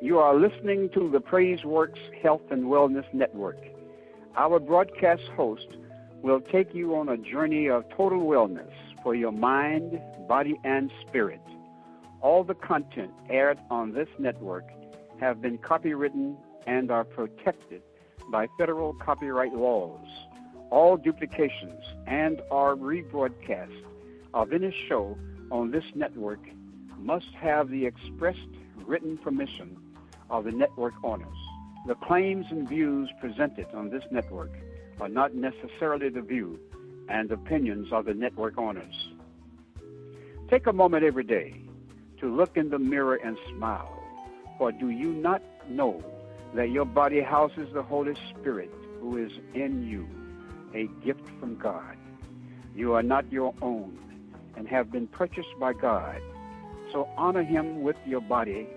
You are listening to the PraiseWorks Health and Wellness Network. Our broadcast host will take you on a journey of total wellness for your mind, body, and spirit. All the content aired on this network have been copywritten and are protected by federal copyright laws. All duplications and or rebroadcasts of any show on this network must have the expressed written permission of the network owners. The claims and views presented on this network are not necessarily the view and opinions of the network owners. Take a moment every day to look in the mirror and smile, for do you not know that your body houses the Holy Spirit who is in you, a gift from God? You are not your own and have been purchased by God. So honor him with your body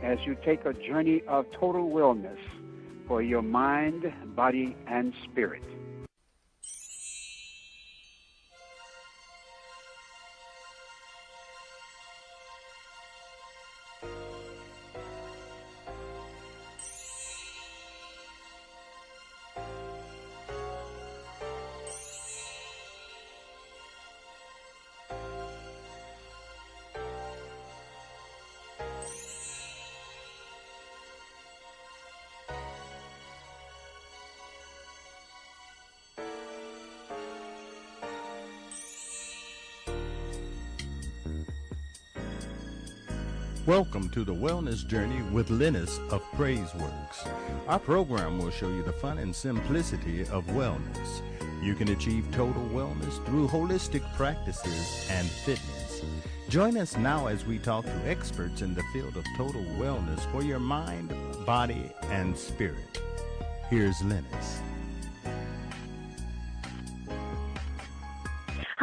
as you take a journey of total wellness for your mind, body, and spirit. Welcome to the Wellness Journey with Lynnis of PraiseWorks. Our program will show you the fun and simplicity of wellness. You can achieve total wellness through holistic practices and fitness. Join us now as we talk to experts in the field of total wellness for your mind, body, and spirit. Here's Lynnis.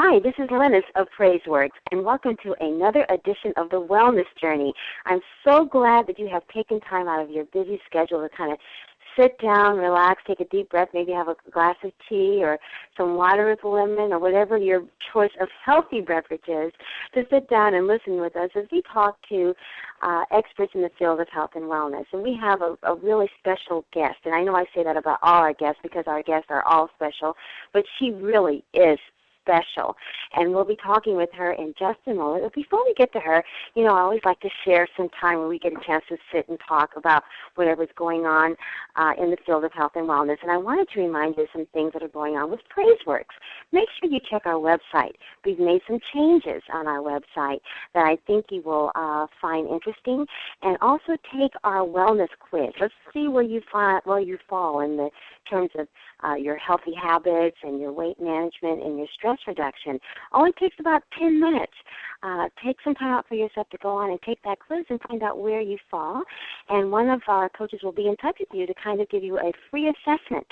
Hi, this is Lynnis of PraiseWorks, and welcome to another edition of the Wellness Journey. I'm so glad that you have taken time out of your busy schedule to kind of sit down, relax, take a deep breath, maybe have a glass of tea or some water with lemon or whatever your choice of healthy beverage is, to sit down and listen with us as we talk to experts in the field of health and wellness. And we have a really special guest, and I know I say that about all our guests because our guests are all special, but she really is special, and we'll be talking with her in just a moment. But before we get to her, I always like to share some time where we get a chance to sit and talk about whatever's going on in the field of health and wellness. And I wanted to remind you of some things that are going on with PraiseWorks. Make sure you check our website. We've made some changes on our website that I think you will find interesting, and also take our wellness quiz. Let's see where you fall in the terms of your healthy habits and your weight management and your stress reduction. Only takes about 10 minutes. Take some time out for yourself to go on and take that quiz and find out where you fall. And one of our coaches will be in touch with you to kind of give you a free assessment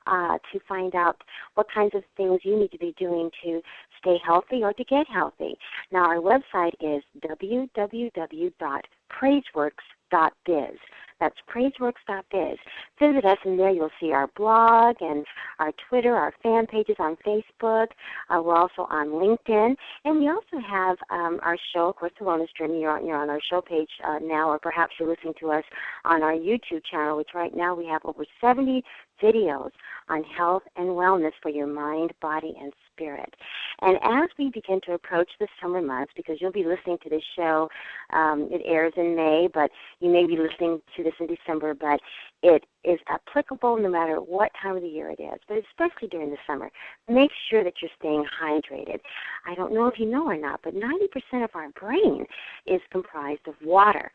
to find out what kinds of things you need to be doing to stay healthy or to get healthy. Now, our website is www.praiseworks.biz. That's praiseworks.biz. Visit us, and there you'll see our blog and our Twitter, our fan pages on Facebook. We're also on LinkedIn. And we also have our show, of course, The Wellness Journey. You're on our show page now, or perhaps you're listening to us on our YouTube channel, which right now we have over 70 videos on health and wellness for your mind, body, and spirit. And as we begin to approach the summer months, because you'll be listening to this show, it airs in May, but you may be listening to this in December, but it is applicable no matter what time of the year it is, but especially during the summer. Make sure that you're staying hydrated. I don't know if you know or not, but 90% of our brain is comprised of water,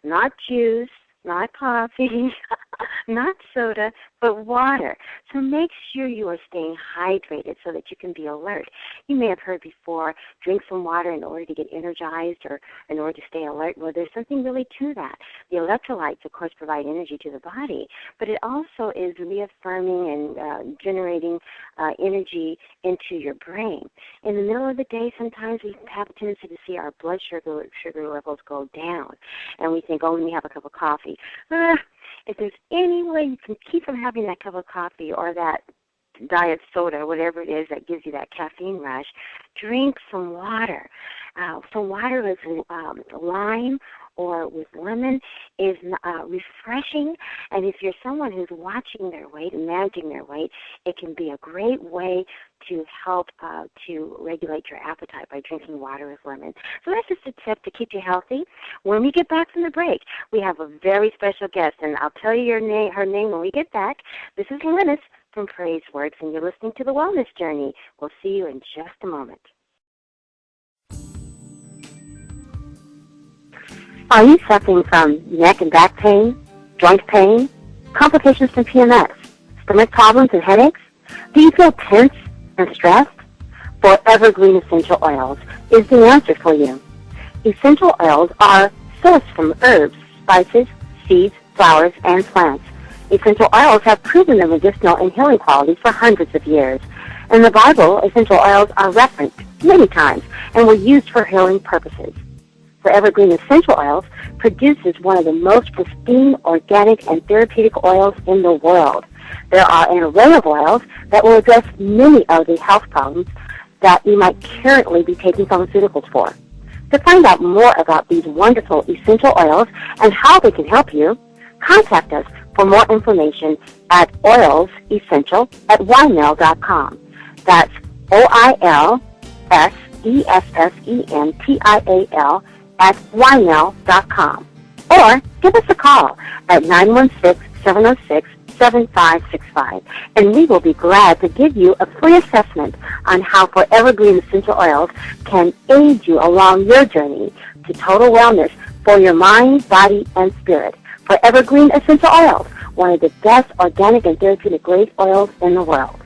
not juice, not coffee, not soda, but water. So make sure you are staying hydrated so that you can be alert. You may have heard before, drink some water in order to get energized or in order to stay alert. Well, there's something really to that. The electrolytes, of course, provide energy to the body, but it also is reaffirming and generating energy into your brain. In the middle of the day, sometimes we have a tendency to see our blood sugar levels go down, and we think, oh, let me have a cup of coffee. If there's any way you can keep from having that cup of coffee or that diet soda, whatever it is that gives you that caffeine rush, drink some water. Some water with lime or with lemon is refreshing. And if you're someone who's watching their weight and managing their weight, it can be a great way to help to regulate your appetite by drinking water with lemon. So that's just a tip to keep you healthy. When we get back from the break, we have a very special guest, and I'll tell you her name when we get back. This is Lynnis from PraiseWorks, and you're listening to The Wellness Journey. We'll see you in just a moment. Are you suffering from neck and back pain, joint pain, complications from PMS, stomach problems and headaches? Do you feel tense and stressed? Evergreen Essential Oils is the answer for you. Essential oils are sourced from herbs, spices, seeds, flowers, and plants. Essential oils have proven their medicinal and healing qualities for hundreds of years. In the Bible, essential oils are referenced many times and were used for healing purposes. Evergreen Essential Oils produces one of the most pristine, organic, and therapeutic oils in the world. There are an array of oils that will address many of the health problems that you might currently be taking pharmaceuticals for. To find out more about these wonderful essential oils and how they can help you, contact us for more information at oilsessential@ymail.com. That's oilsessential@ymail.com. Or give us a call at 916-706-7565, and we will be glad to give you a free assessment on how Evergreen Essential Oils can aid you along your journey to total wellness for your mind, body, and spirit. Evergreen Essential Oils, one of the best organic and therapeutic grade oils in the world.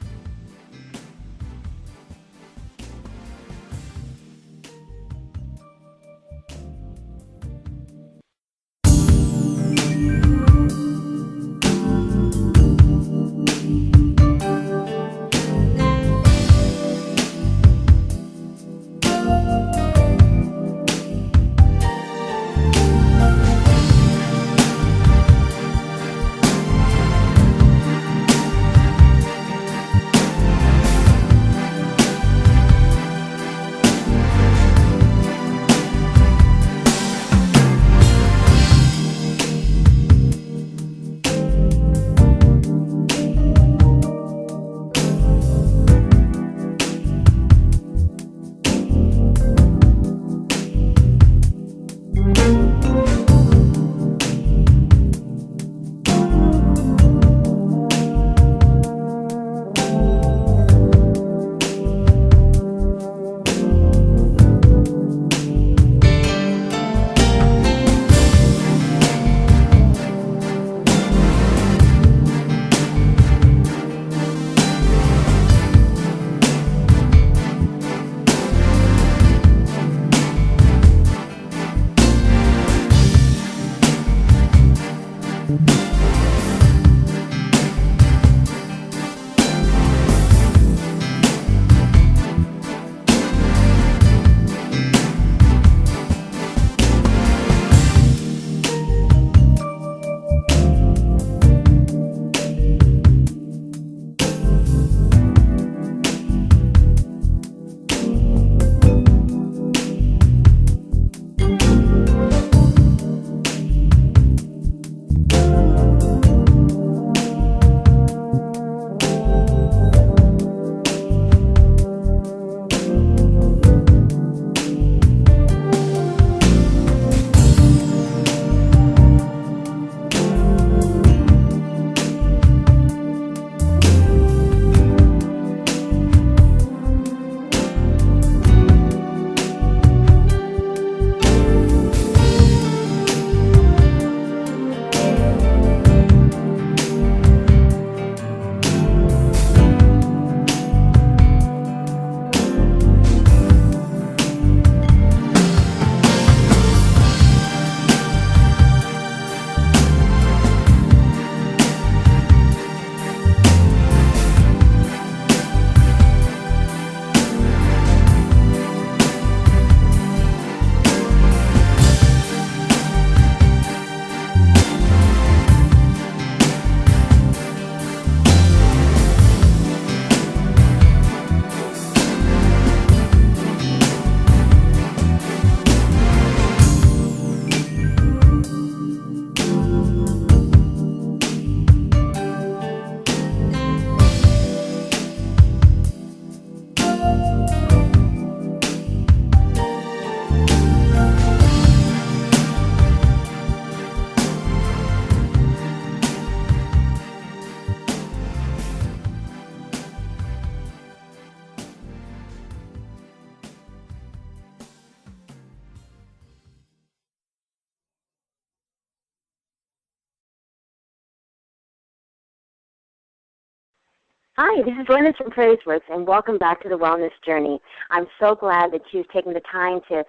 Hi, this is Lynnis from PraiseWorks, and welcome back to the Wellness Journey. I'm so glad that you've taken the time to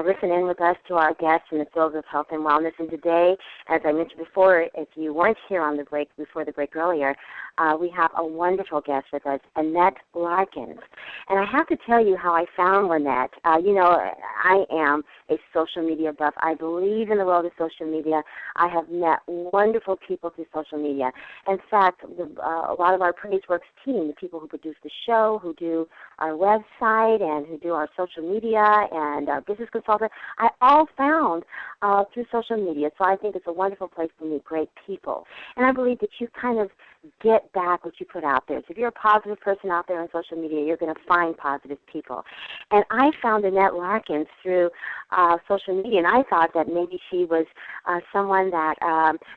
listen in with us to our guests in the fields of health and wellness. And today, as I mentioned before, if you weren't here on the break, before the break earlier, we have a wonderful guest with us, Annette Larkins. And I have to tell you how I found Lynette. I am a social media buff. I believe in the world of social media. I have met wonderful people through social media. In fact, a lot of our PraiseWorks team, the people who produce the show, who do our website, and who do our social media and our business consultant, I all found through social media. So I think it's a wonderful place to meet great people. And I believe that you kind of get back what you put out there. So if you're a positive person out there on social media, you're going to find positive people. And I found Annette Larkins through social media, and I thought that maybe she was someone that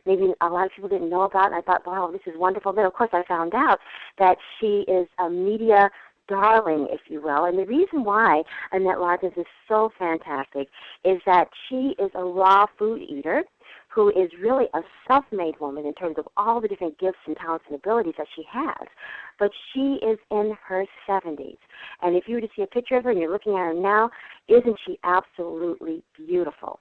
maybe a lot of people didn't know about, and I thought, wow, this is wonderful. Then, of course, I found out that she is a media darling, if you will. And the reason why Annette Larkins is so fantastic is that she is a raw food eater who is really a self-made woman in terms of all the different gifts and talents and abilities that she has. But she is in her 70s. And if you were to see a picture of her and you're looking at her now, isn't she absolutely beautiful?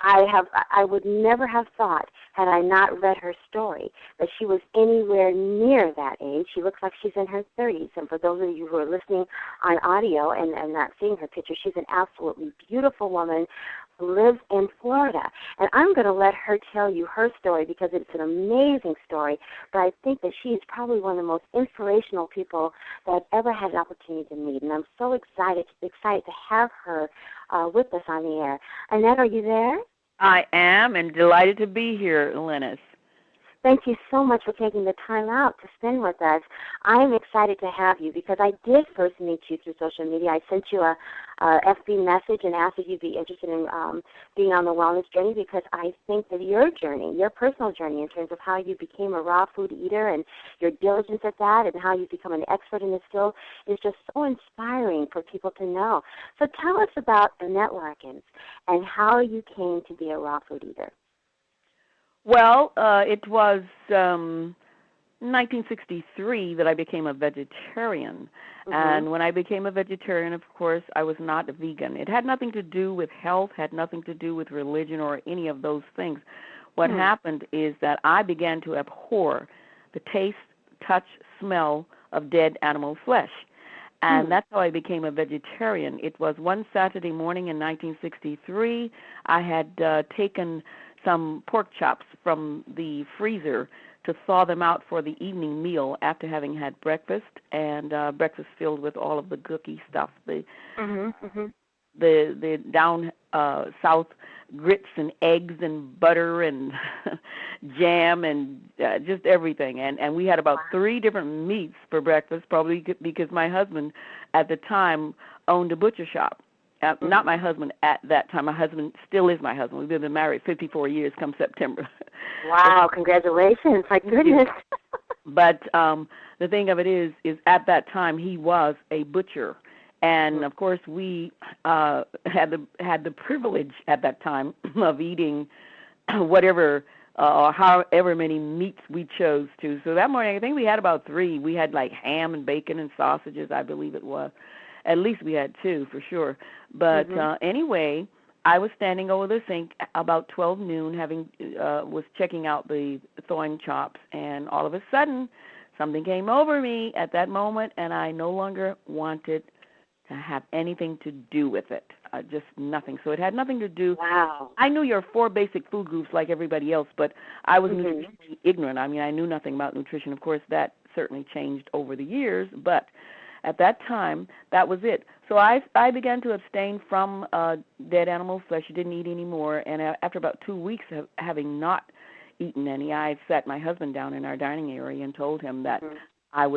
I would never have thought, had I not read her story, that she was anywhere near that age. She looks like she's in her 30s. And for those of you who are listening on audio and not seeing her picture, she's an absolutely beautiful woman who lives in Florida. And I'm going to let her tell you her story because it's an amazing story. But I think that she is probably one of the most inspirational people that I've ever had an opportunity to meet. And I'm so excited to have her with us on the air. Annette, are you there? I am, and delighted to be here, Lynnis. Thank you so much for taking the time out to spend with us. I'm excited to have you because I did first meet you through social media. I sent you a FB message and asked if you'd be interested in being on the wellness journey because I think that your journey, your personal journey in terms of how you became a raw food eater and your diligence at that and how you've become an expert in this field is just so inspiring for people to know. So tell us about Annette Larkins and how you came to be a raw food eater. Well, it was 1963 that I became a vegetarian. Mm-hmm. And when I became a vegetarian, of course, I was not a vegan. It had nothing to do with health, had nothing to do with religion or any of those things. What happened is that I began to abhor the taste, touch, smell of dead animal flesh. And that's how I became a vegetarian. It was one Saturday morning in 1963. I had taken some pork chops from the freezer to thaw them out for the evening meal after having had breakfast, and breakfast filled with all of the gooky stuff, the down south grits and eggs and butter and jam and just everything. And we had about 3 different meats for breakfast, probably because my husband at the time owned a butcher shop. Not my husband at that time. My husband still is my husband. We've been married 54 years come September. Wow, congratulations. My goodness. But the thing of it is at that time he was a butcher. And, of course, we had the privilege at that time of eating whatever or however many meats we chose to. So that morning I think we had about 3. We had like ham and bacon and sausages, I believe it was. At least we had 2 for sure. But anyway, I was standing over the sink about 12 noon, was checking out the thawing chops, and all of a sudden something came over me at that moment, and I no longer wanted to have anything to do with it, just nothing. So it had nothing to do. Wow. I knew your 4 basic food groups like everybody else, but I was nutritionally ignorant. I mean, I knew nothing about nutrition. Of course, that certainly changed over the years, but at that time, that was it. So I began to abstain from dead animal flesh. I didn't eat any more. And after about 2 weeks of having not eaten any, I sat my husband down in our dining area and told him that I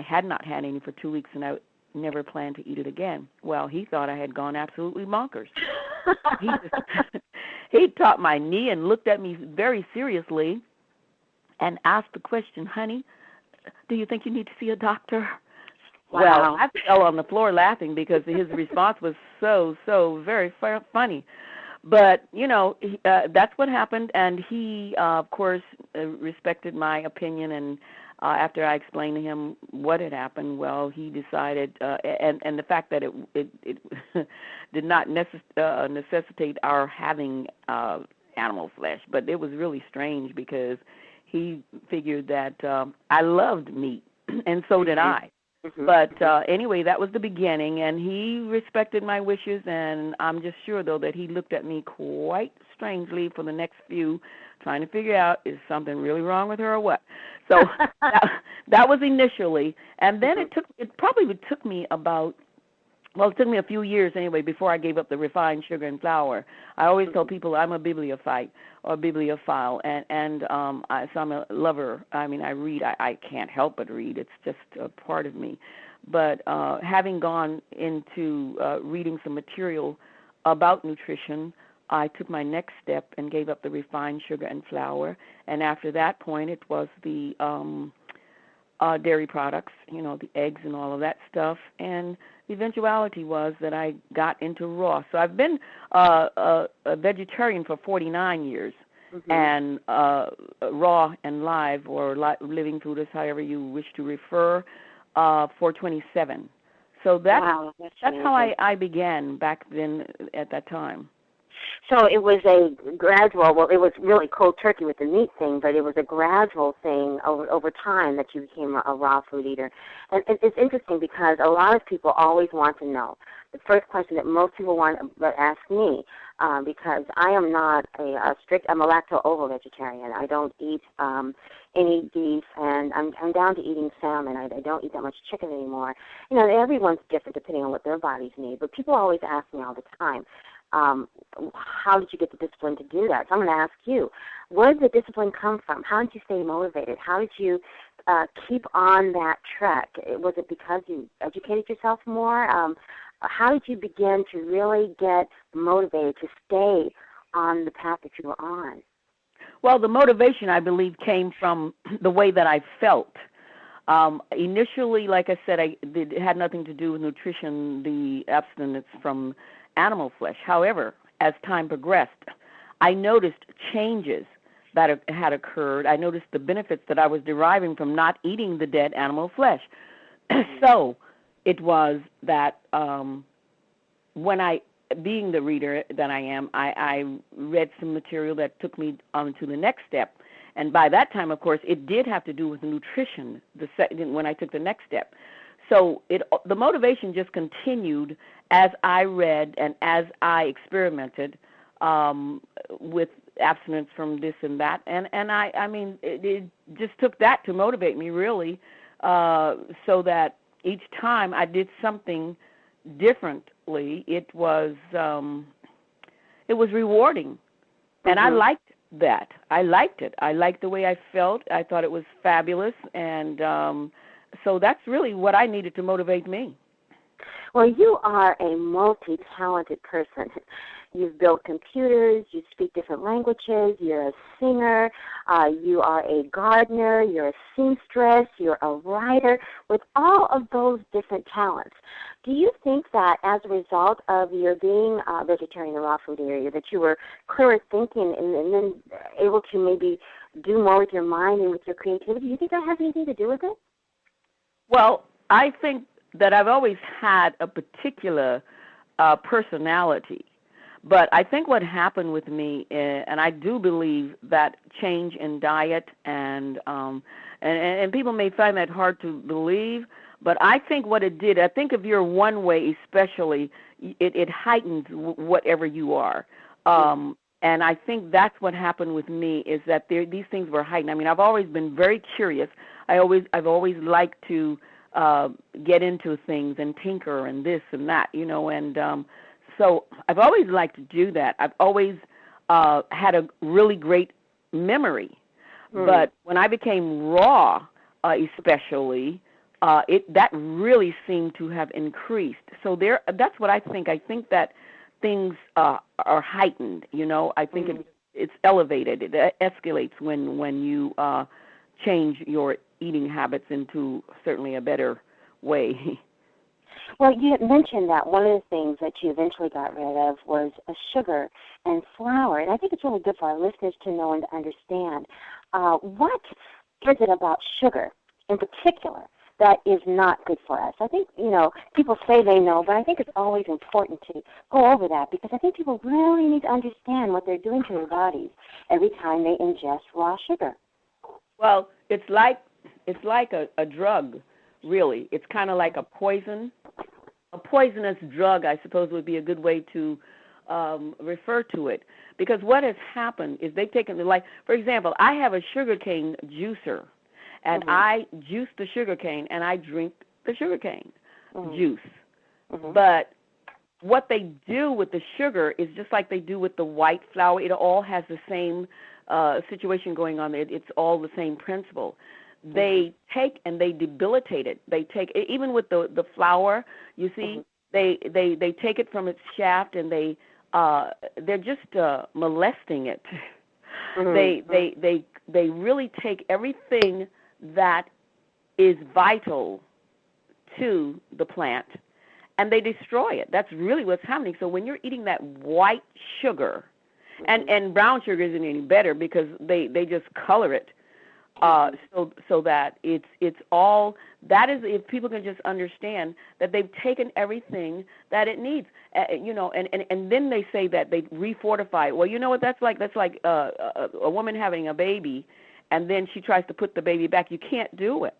had not had any for 2 weeks, and I never planned to eat it again. Well, he thought I had gone absolutely bonkers. He tapped my knee and looked at me very seriously and asked the question, honey, do you think you need to see a doctor? Wow. Well, I fell on the floor laughing because his response was so very funny. But, that's what happened, and he, of course, respected my opinion, and after I explained to him what had happened, well, he decided, and the fact that it did not necessitate our having animal flesh, but it was really strange because he figured that I loved meat, and so did I. But anyway, that was the beginning, and he respected my wishes, and I'm just sure, though, that he looked at me quite strangely for the next few, trying to figure out, is something really wrong with her or what? So that was initially, and then it probably took me about, well, it took me a few years anyway before I gave up the refined sugar and flour. I always tell people I'm a bibliophile or bibliophile, and so I'm a lover. I mean, I read. I can't help but read. It's just a part of me. But having gone into reading some material about nutrition, I took my next step and gave up the refined sugar and flour. And after that point, it was the dairy products, the eggs and all of that stuff. And the eventuality was that I got into raw. So I've been a vegetarian for 49 years, and raw and live, or living food, is however you wish to refer, for 27. So that's how I began back then at that time. So it was a gradual, well, it was really cold turkey with the meat thing, but it was a gradual thing over time that you became a raw food eater. And it's interesting because a lot of people always want to know. The first question that most people want to ask me, because I am not I'm a lacto-ovo vegetarian. I don't eat any beef, and I'm down to eating salmon. I don't eat that much chicken anymore. Everyone's different depending on what their bodies need, but people always ask me all the time, how did you get the discipline to do that? So I'm going to ask you, where did the discipline come from? How did you stay motivated? How did you keep on that track? Was it because you educated yourself more? How did you begin to really get motivated to stay on the path that you were on? Well, the motivation, I believe, came from the way that I felt. Initially, like I said, it had nothing to do with nutrition, the abstinence from animal flesh. However, as time progressed, I noticed changes that had occurred. I noticed the benefits that I was deriving from not eating the dead animal flesh. So it was that when being the reader that I am, I read some material that took me to the next step. And by that time, of course, it did have to do with nutrition when I took the next step. So the motivation just continued as I read and as I experimented with abstinence from this and that. And I mean, it just took that to motivate me, really, so that each time I did something differently, it was rewarding. And I liked that. I liked it. I liked the way I felt. I thought it was fabulous. And so that's really what I needed to motivate me. Well, you are a multi-talented person. You've built computers, you speak different languages, you're a singer, you are a gardener, you're a seamstress, you're a writer, with all of those different talents. Do you think that as a result of your being a vegetarian and raw food area, that you were clearer thinking and then able to maybe do more with your mind and with your creativity? Do you think that has anything to do with it? Well, I think that I've always had a particular personality. But I think what happened with me, and I do believe that change in diet, and people may find that hard to believe, but I think what it did, I think if you're one way especially, it heightens whatever you are. And I think that's what happened with me, is that these things were heightened. I mean, I've always been very curious. I've always liked to get into things and tinker and this and that, and so I've always liked to do that. I've always had a really great memory. But when I became raw, especially, that really seemed to have increased. So that's what I think. I think that things are heightened. I think it's elevated. It escalates when you change your eating habits into certainly a better way. Well, you had mentioned that one of the things that you eventually got rid of was sugar and flour, and I think it's really good for our listeners to know and to understand. What is it about sugar in particular that is not good for us. I think, people say they know, but I think it's always important to go over that because I think people really need to understand what they're doing to their bodies every time they ingest raw sugar. Well, it's like a drug, really. It's kind of like a poison. A poisonous drug, I suppose, would be a good way to refer to it. Because what has happened is they've taken for example, I have a sugarcane juicer. And I juice the sugarcane, and I drink the sugarcane juice. But what they do with the sugar is just like they do with the white flour. It all has the same situation going on there. It's all the same principle. They take and they debilitate it. They take even with the flour. You see, they take it from its shaft, and they're just molesting it. They really take everything that is vital to the plant, and they destroy it. That's really what's happening. So when you're eating that white sugar, and brown sugar isn't any better because they just color it, so that it's all that is. If people can just understand that they've taken everything that it needs, and then they say that they refortify it. Well, you know what that's like? That's like a woman having a baby, and then she tries to put the baby back. You can't do it.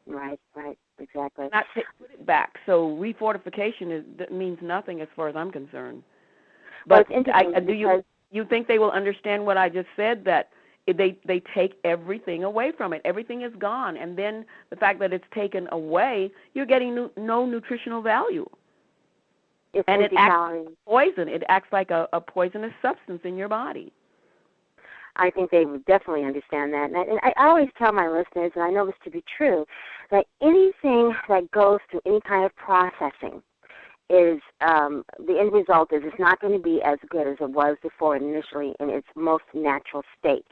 Right, exactly. Not put it back. So refortification means nothing as far as I'm concerned. But do you think they will understand what I just said, that they take everything away from it? Everything is gone. And then the fact that it's taken away, you're getting no nutritional value. And it acts like poison. It acts like a poisonous substance in your body. I think they would definitely understand that. And I always tell my listeners, and I know this to be true, that anything that goes through any kind of processing is the end result is it's not going to be as good as it was before initially in its most natural state.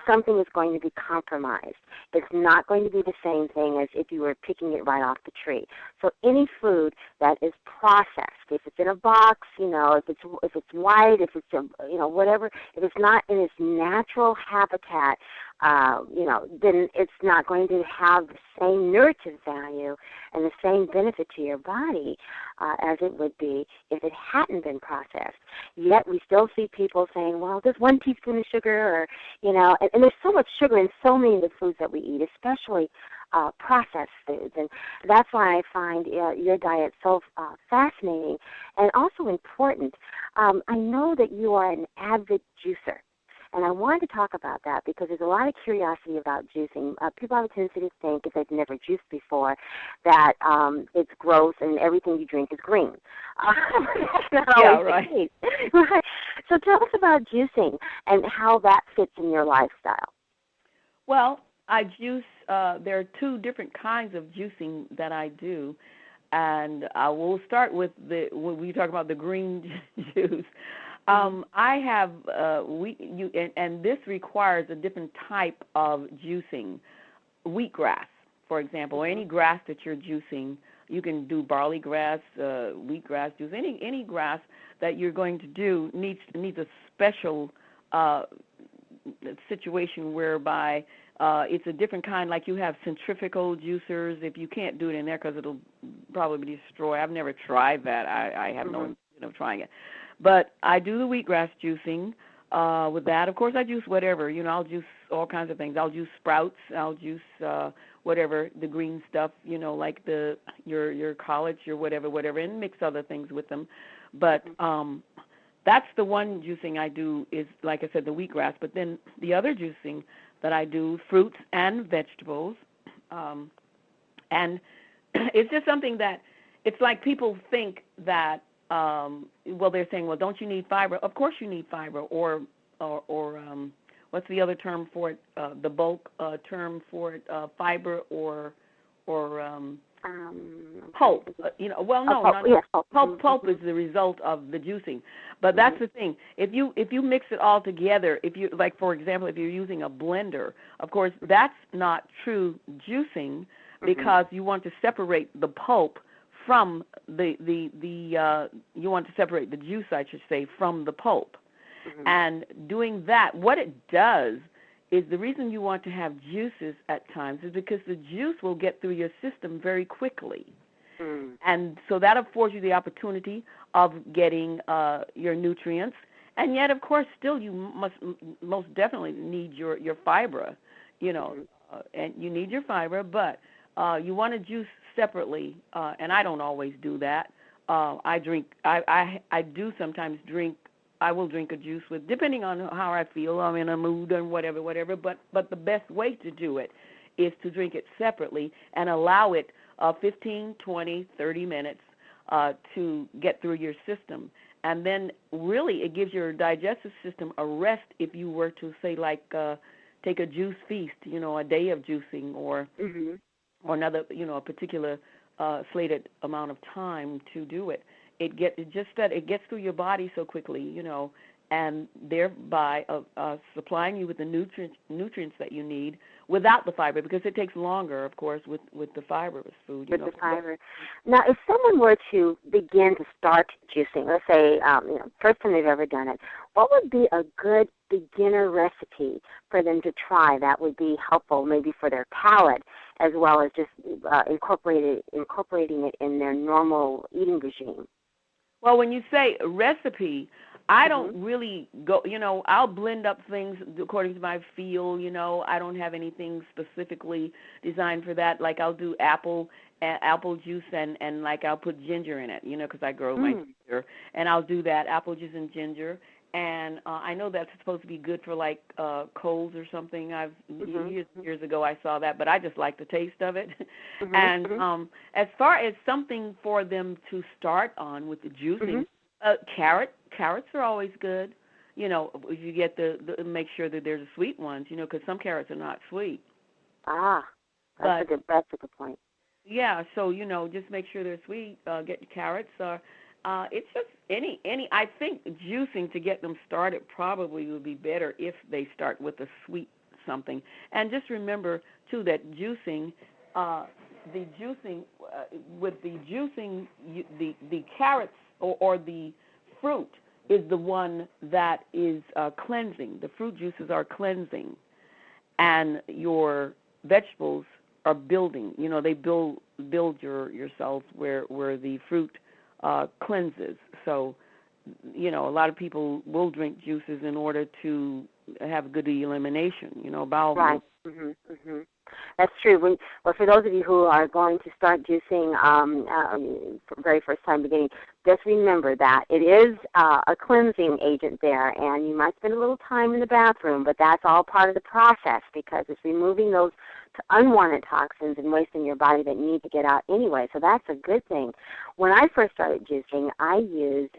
Something is going to be compromised. It's not going to be the same thing as if you were picking it right off the tree. So any food that is processed, if it's in a box, if it's white, if it's whatever, if it's not in its natural habitat, then it's not going to have the same nutritive value and the same benefit to your body as it would be if it hadn't been processed. Yet we still see people saying, well, just 1 teaspoon of sugar, and there's so much sugar in so many of the foods that we eat, especially processed foods. And that's why I find your diet so fascinating and also important. I know that you are an avid juicer. And I wanted to talk about that because there's a lot of curiosity about juicing. People have a tendency to think, if they've never juiced before, that it's gross and everything you drink is green. That's not always the case. Right. So tell us about juicing and how that fits in your lifestyle. Well, I juice. There are 2 different kinds of juicing that I do. And we'll start with when we talk about the green juice. I have and this requires a different type of juicing. Wheatgrass, for example, or any grass that you're juicing. You can do barley grass, wheatgrass juice. Any grass that you're going to do needs a special situation whereby it's a different kind. Like you have centrifugal juicers. If you can't do it in there because it'll probably destroy. I've never tried that. I have no intention of trying it. But I do the wheatgrass juicing with that. Of course, I juice whatever. I'll juice all kinds of things. I'll juice sprouts. I'll juice whatever, the green stuff, like your collard, your whatever, and mix other things with them. But that's the one juicing I do is, like I said, the wheatgrass. But then the other juicing that I do, fruits and vegetables. And it's just something that it's like people think that, they're saying, well, don't you need fiber? Of course you need fiber, or what's the other term for it? The bulk term for it, fiber or pulp. Pulp is the result of the juicing. But that's the thing. If you mix it all together, for example, if you're using a blender, of course that's not true juicing because you want to separate the pulp from you want to separate the juice, I should say, from the pulp. And doing that, what it does is the reason you want to have juices at times is because the juice will get through your system very quickly. And so that affords you the opportunity of getting your nutrients. And yet, of course, still you must most definitely need your fiber, and you need your fiber, but you want to juice separately, and I don't always do that. I do sometimes drink. I will drink a juice with, depending on how I feel. I'm in a mood and whatever. But the best way to do it is to drink it separately and allow it 15, 20, 30 minutes to get through your system. And then really it gives your digestive system a rest if you were to, say, like take a juice feast, a day of juicing or another, a particular slated amount of time to do it. It gets through your body so quickly, and thereby supplying you with the nutrients that you need without the fiber, because it takes longer, of course, with the fibrous food. With the fiber. Now, if someone were to begin to start juicing, let's say, first time they've ever done it, what would be a good beginner recipe for them to try that would be helpful, maybe for their palate, as well as just incorporating it in their normal eating regime? Well, when you say recipe, I don't really go, I'll blend up things according to my feel, I don't have anything specifically designed for that. Like I'll do apple juice and like I'll put ginger in it, because I grow my ginger. And I'll do that, apple juice and ginger. And I know that's supposed to be good for like colds or something. Years ago I saw that, but I just like the taste of it. And as far as something for them to start on with the juicing, carrots are always good. If you get the make sure that they're the sweet ones, because some carrots are not sweet. That's a good point. Yeah, so just make sure they're sweet. Get your carrots. It's just any. I think juicing to get them started probably would be better if they start with a sweet something. And just remember too that juicing, with the juicing, the carrots or the fruit is the one that is cleansing. The fruit juices are cleansing, and your vegetables are building. They build your cells where the fruit cleanses. So, a lot of people will drink juices in order to have good elimination, bowel movement. Right. That's true. For those of you who are going to start juicing for the very first time beginning, just remember that it is a cleansing agent there, and you might spend a little time in the bathroom, but that's all part of the process because it's removing those unwanted toxins and waste in your body that need to get out anyway, so that's a good thing. When I first started juicing, I used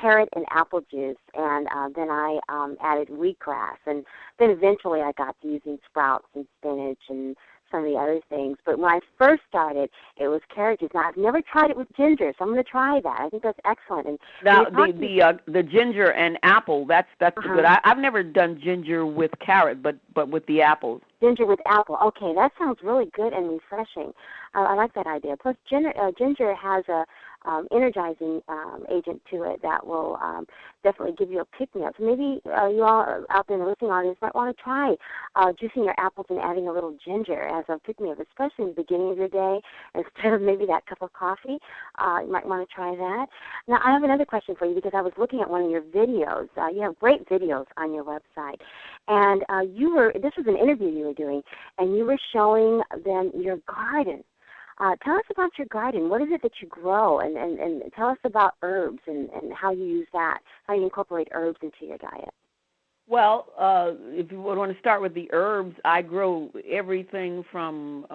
carrot and apple juice, and then I added wheatgrass, and then eventually I got to using sprouts and spinach and some of the other things. But when I first started, it was carrot juice. Now, I've never tried it with ginger, so I'm going to try that. I think that's excellent. And now, the ginger and apple, that's good. I've never done ginger with carrot, but with the apples. Ginger with apple. Okay, that sounds really good and refreshing. I like that idea. Plus, ginger has a energizing agent to it that will definitely give you a pick-me-up. So maybe you all out there in the listening audience might want to try juicing your apples and adding a little ginger as a pick-me-up, especially in the beginning of your day instead of maybe that cup of coffee. You might want to try that. Now, I have another question for you because I was looking at one of your videos. You have great videos on your website. And this was an interview you were doing, and you were showing them your garden. Tell us about your garden. What is it that you grow? And tell us about herbs and how you use that, how you incorporate herbs into your diet. Well, if you want to start with the herbs, I grow everything from,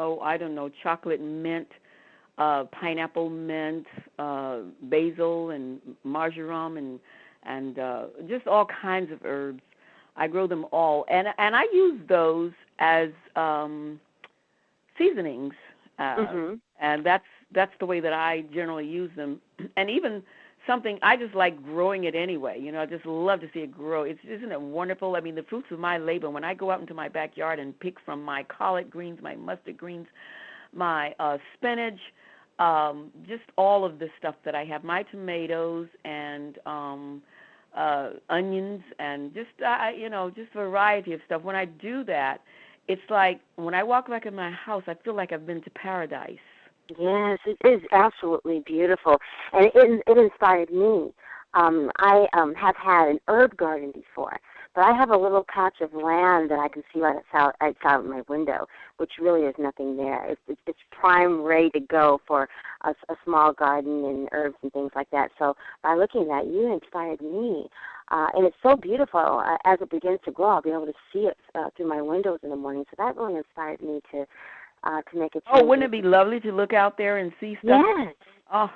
chocolate mint, pineapple mint, basil and marjoram and just all kinds of herbs. I grow them all. And I use those as seasonings. And that's the way that I generally use them. And even something, I just like growing it anyway. I just love to see it grow. Isn't it wonderful? I mean, the fruits of my labor, when I go out into my backyard and pick from my collard greens, my mustard greens, my spinach, just all of the stuff that I have, my tomatoes and onions and just just variety of stuff. When I do that, it's like when I walk back in my house, I feel like I've been to paradise. Yes, it is absolutely beautiful, and it inspired me. I have had an herb garden before, but I have a little patch of land that I can see right outside my window, which really is nothing there. It's prime, ready to go for a small garden and herbs and things like that. So by looking at that, you inspired me, and it's so beautiful. As it begins to grow, I'll be able to see it through my windows in the morning. So that really inspired me to make a change. Oh, wouldn't it be lovely to look out there and see stuff? Yes. Oh,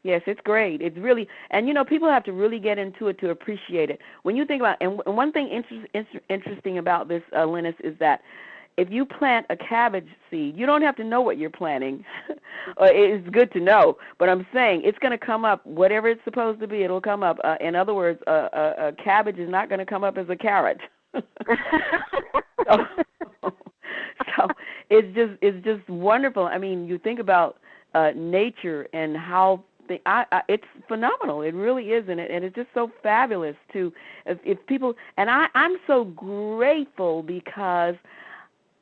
yes, it's great. It's really, and people have to really get into it to appreciate it. When you think about, and one thing interesting about this, Lynnis, is that if you plant a cabbage seed, you don't have to know what you're planting. It's good to know, but I'm saying it's going to come up, whatever it's supposed to be, it'll come up. In other words, a cabbage is not going to come up as a carrot. So it's just wonderful. I mean, you think about nature and how it's phenomenal. It really is, and it's just so fabulous to if people. And I'm so grateful because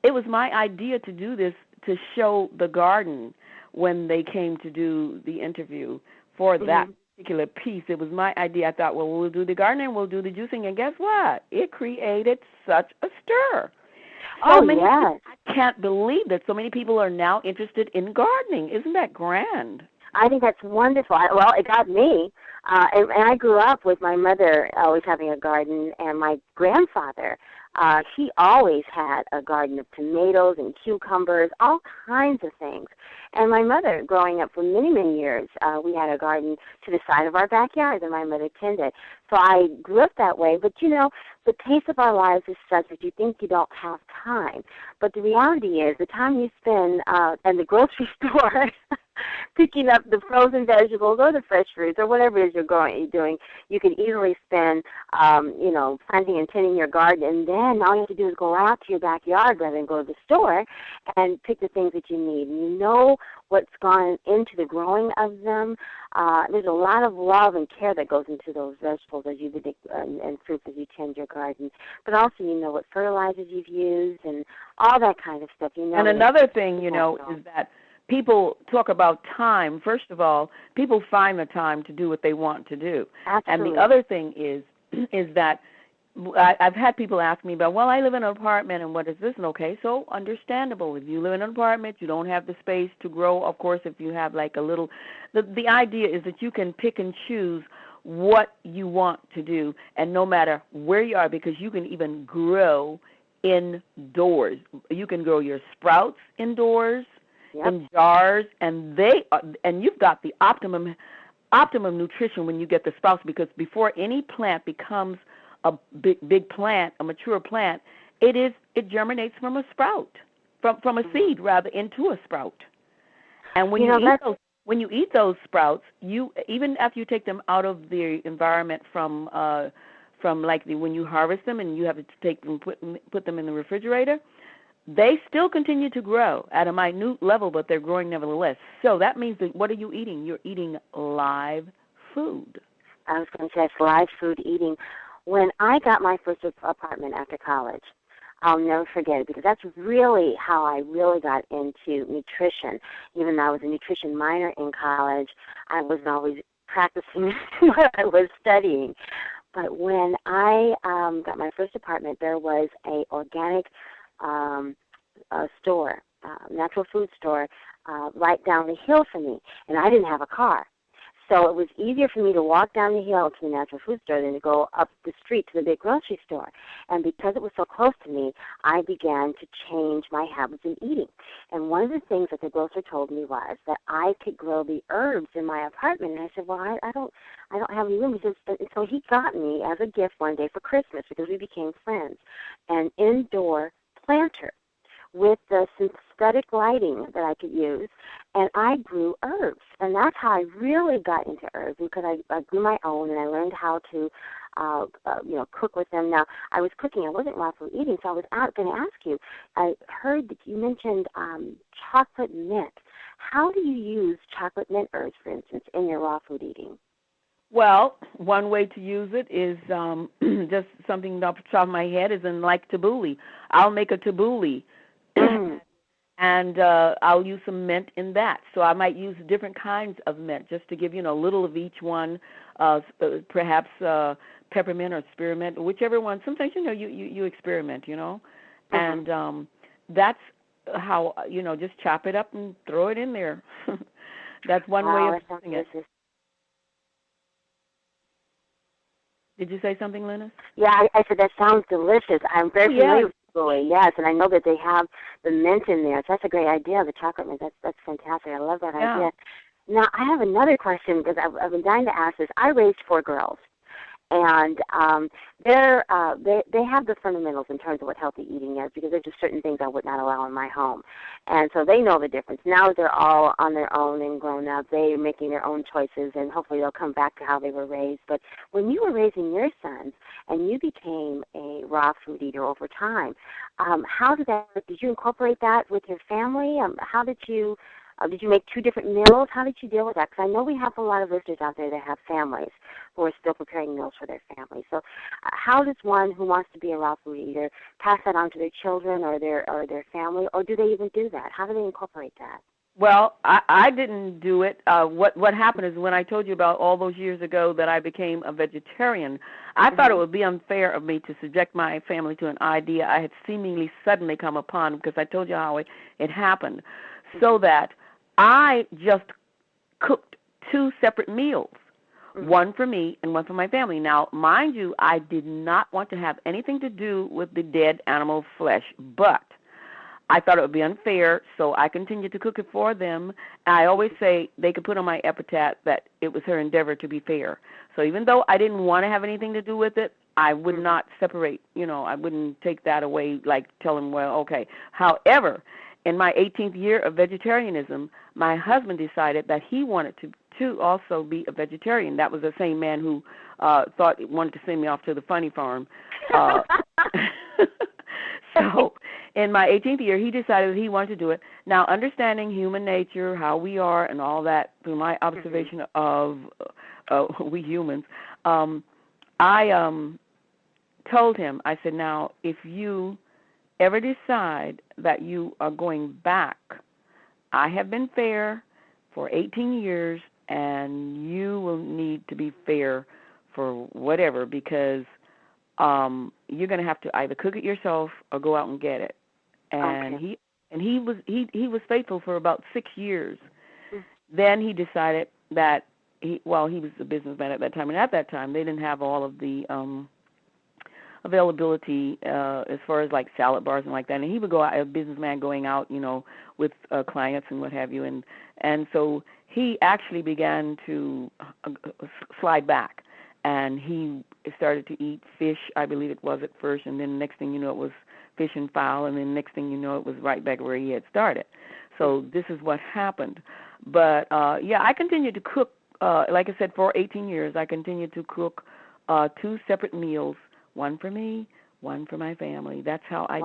it was my idea to do this, to show the garden when they came to do the interview for that particular piece. It was my idea. I thought, well, we'll do the gardening, we'll do the juicing, and guess what? It created such a stir. Yes. I can't believe that so many people are now interested in gardening. Isn't that grand? I think that's wonderful. Well, it got me. And I grew up with my mother always having a garden, and my grandfather, he always had a garden of tomatoes and cucumbers, all kinds of things. And my mother, growing up for many, many years, we had a garden to the side of our backyard that my mother tended. So I grew up that way. But, the pace of our lives is such that you think you don't have time. But the reality is the time you spend in the grocery store picking up the frozen vegetables or the fresh fruits or whatever it is you're doing, you can easily spend, planting and tending your garden. And then all you have to do is go out to your backyard rather than go to the store and pick the things that you need. And you know what's gone into the growing of them. There's a lot of love and care that goes into those vegetables as you and fruits as you tend your garden. But also you know what fertilizers you've used and all that kind of stuff. And another thing, is that people talk about time. First of all, people find the time to do what they want to do. Absolutely. And the other thing is that I've had people ask me about, well, I live in an apartment, and what is this? And okay, so understandable. If you live in an apartment, you don't have the space to grow. Of course, if you have like a little, the idea is that you can pick and choose what you want to do, and no matter where you are, because you can even grow indoors. You can grow your sprouts indoors, in jars, and you've got the optimum nutrition when you get the sprouts, because before any plant becomes a big plant, a mature plant, it germinates from a sprout, from a seed rather, into a sprout. And when you eat those sprouts, even after you take them out of the environment from when you harvest them and you have to take them put them in the refrigerator, they still continue to grow at a minute level, but they're growing nevertheless. So that means that what are you eating? You're eating live food. I was going to say it's live food eating. When I got my first apartment after college, I'll never forget it, because that's really how I really got into nutrition. Even though I was a nutrition minor in college, I wasn't always practicing what I was studying. But when I got my first apartment, there was a organic store, natural food store, right down the hill from me, and I didn't have a car. So it was easier for me to walk down the hill to the natural food store than to go up the street to the big grocery store. And because it was so close to me, I began to change my habits in eating. And one of the things that the grocer told me was that I could grow the herbs in my apartment. And I said, well, I don't have any room. He says, and so he got me as a gift one day for Christmas, because we became friends, an indoor planter with the synthetic lighting that I could use, and I grew herbs. And that's how I really got into herbs, because I grew my own, and I learned how to cook with them. Now, I was cooking. I wasn't raw food eating, so I was going to ask you, I heard that you mentioned chocolate mint. How do you use chocolate mint herbs, for instance, in your raw food eating? Well, one way to use it is just something off the top of my head is in like tabbouleh. I'll make a tabbouleh, and I'll use some mint in that. So I might use different kinds of mint just to give, a little of each one, perhaps peppermint or spearmint, whichever one. Sometimes, you experiment, and that's how, just chop it up and throw it in there. That's one way of doing it. Did you say something, Lynnis? Yeah, I said that sounds delicious. I'm very familiar with tabbouleh, yes, and I know that they have the mint in there. So that's a great idea, the chocolate mint. That's fantastic. I love that idea. Now, I have another question because I've been dying to ask this. I raised 4 girls, and they have the fundamentals in terms of what healthy eating is, because there's just certain things I would not allow in my home. And so they know the difference. Now that they're all on their own and grown up, they're making their own choices, and hopefully they'll come back to how they were raised. But when you were raising your sons and you became a raw food eater over time, how did you incorporate that with your family? How did you make 2 different meals? How did you deal with that? Because I know we have a lot of listeners out there that have families who are still preparing meals for their family. So how does one who wants to be a raw food eater pass that on to their children or their family, or do they even do that? How do they incorporate that? Well, I didn't do it. What happened is when I told you about all those years ago that I became a vegetarian, I thought it would be unfair of me to subject my family to an idea I had seemingly suddenly come upon, because I told you how it happened, so that I just cooked 2 separate meals, one for me and one for my family. Now, mind you, I did not want to have anything to do with the dead animal flesh, but I thought it would be unfair, so I continued to cook it for them. I always say they could put on my epitaph that it was her endeavor to be fair. So even though I didn't want to have anything to do with it, I would not separate, I wouldn't take that away, like tell them, well, okay. However, in my 18th year of vegetarianism, my husband decided that he wanted to also be a vegetarian. That was the same man who wanted to send me off to the funny farm. So in my 18th year, he decided that he wanted to do it. Now, understanding human nature, how we are, and all that, through my observation of we humans, I told him, I said, now, if you ever decide that you are going back, I have been fair for 18 years, and you will need to be fair for whatever, because you're going to have to either cook it yourself or go out and get it. And he was faithful for about 6 years. Then he decided that he was a businessman at that time, and at that time they didn't have all of the availability as far as like salad bars and like that. And he would go out, a businessman going out, with clients and what have you. And so he actually began to slide back, and he started to eat fish, I believe it was at first, and then next thing you know it was fish and fowl, and then next thing you know it was right back where he had started. So this is what happened. But, I continued to cook, like I said, for 18 years. I continued to cook 2 separate meals, one for me, one for my family. That's how I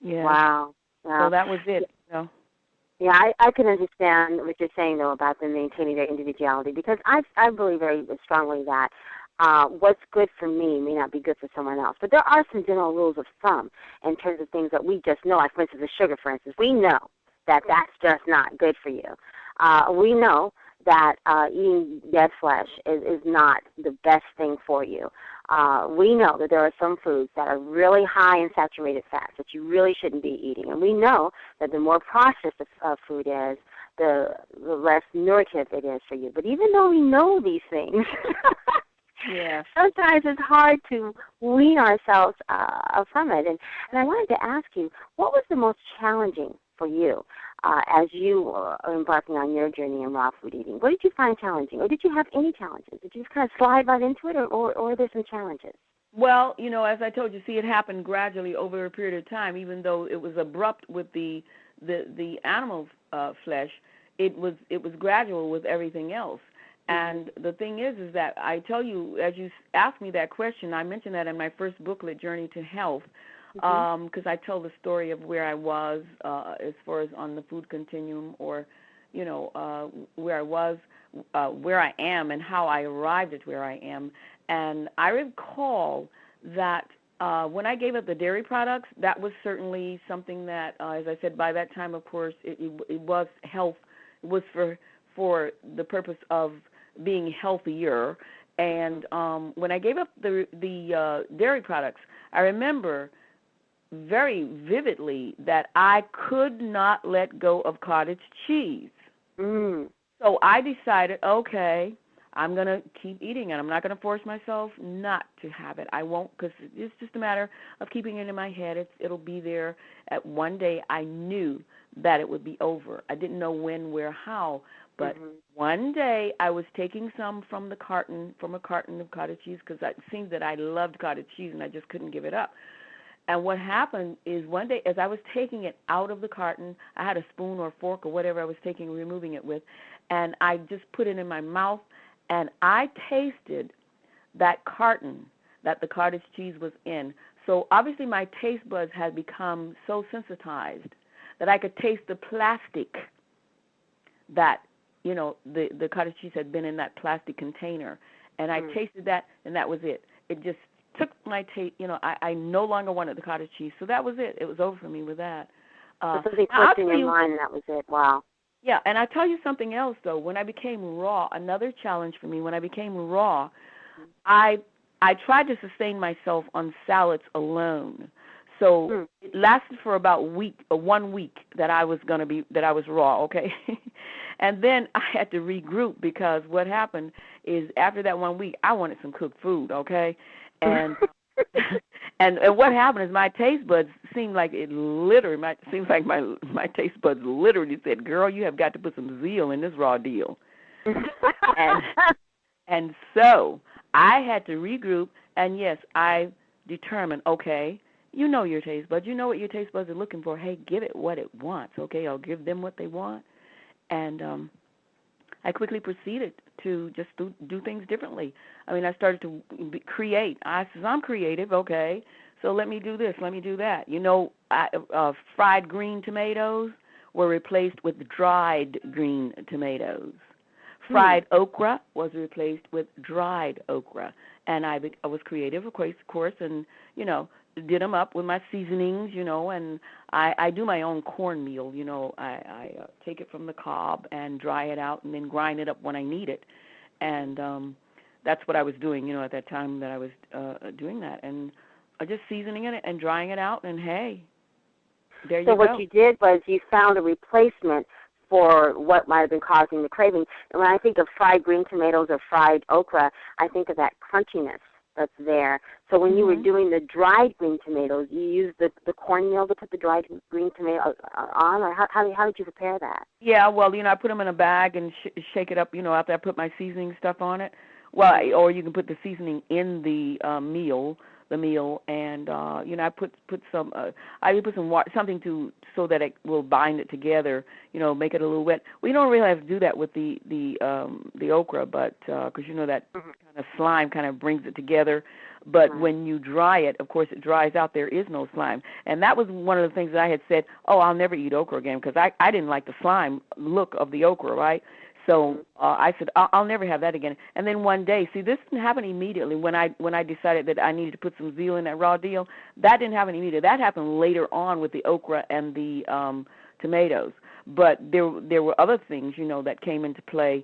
did it. Yeah. Wow. So that was it. Yeah, I can understand what you're saying, though, about them maintaining their individuality, because I believe very strongly that what's good for me may not be good for someone else. But there are some general rules of thumb in terms of things that we just know. Like, for instance, the sugar, for instance. We know that that's just not good for you. We know that eating dead flesh is not the best thing for you. We know that there are some foods that are really high in saturated fats that you really shouldn't be eating. And we know that the more processed food is, the less nutritive it is for you. But even though we know these things, sometimes it's hard to wean ourselves from it. And I wanted to ask you, what was the most challenging for you as you are embarking on your journey in raw food eating? What did you find challenging, or did you have any challenges? Did you just kind of slide right into it, or are there some challenges? Well, as I told you, it happened gradually over a period of time. Even though it was abrupt with the animal flesh, it was gradual with everything else. And the thing is that I tell you, as you asked me that question, I mentioned that in my first booklet, Journey to Health, because I tell the story of where I was as far as on the food continuum, or, where I was where I am and how I arrived at where I am. And I recall that when I gave up the dairy products, that was certainly something that, as I said, by that time, of course, it was health. It was for the purpose of being healthier. And when I gave up the dairy products, I remember very vividly that I could not let go of cottage cheese. Mm. So I decided, okay, I'm going to keep eating it. I'm not going to force myself not to have it. I won't, because it's just a matter of keeping it in my head. It'll be there. At one day, I knew that it would be over. I didn't know when, where, how, but one day I was taking some from a carton of cottage cheese, because it seemed that I loved cottage cheese and I just couldn't give it up. And what happened is one day, as I was taking it out of the carton, I had a spoon or fork or whatever I was removing it with, and I just put it in my mouth, and I tasted that carton that the cottage cheese was in. So obviously my taste buds had become so sensitized that I could taste the plastic that, the cottage cheese had been in that plastic container. And I tasted that, and that was it. It just took my taste, I no longer wanted the cottage cheese. So that was it. It was over for me with that. So something clicked in your mind, and that was it. Wow. Yeah, and I'll tell you something else, though. When I became raw, another challenge for me, when I became raw, I tried to sustain myself on salads alone. So it lasted for about 1 week that I was raw, okay? And then I had to regroup, because what happened is after that 1 week, I wanted some cooked food, okay? And and what happened is my taste buds seemed like my taste buds literally said, "Girl, you have got to put some zeal in this raw deal." and so I had to regroup, and yes, I determined, okay, your taste buds, what your taste buds are looking for. Hey, give it what it wants, okay? I'll give them what they want. And I quickly proceeded to just do things differently. I mean, I started to create. I said, I'm creative, okay, so let me do this, let me do that. Fried green tomatoes were replaced with dried green tomatoes. Fried okra was replaced with dried okra. And I was creative, of course, and, did them up with my seasonings, and I do my own cornmeal. I take it from the cob and dry it out and then grind it up when I need it. And that's what I was doing, at that time that I was doing that. And just seasoning it and drying it out, and hey, there you go. So what you did was you found a replacement for what might have been causing the craving. And when I think of fried green tomatoes or fried okra, I think of that crunchiness that's there. So when you were doing the dried green tomatoes, you used the cornmeal to put the dried green tomatoes on, or how did you prepare that? Yeah, well, I put them in a bag and shake it up, after I put my seasoning stuff on it. Well, or you can put the seasoning in the meal, and I put some water, something so that it will bind it together, make it a little wet. We don't really have to do that with the okra, but because that kind of slime kind of brings it together. But when you dry it, of course, it dries out. There is no slime, and that was one of the things that I had said. Oh, I'll never eat okra again, because I didn't like the slime look of the okra, right? So I said, I'll never have that again. And then one day, see, this didn't happen immediately when I decided that I needed to put some zeal in that raw deal. That didn't happen immediately. That happened later on with the okra and the tomatoes. But there were other things, that came into play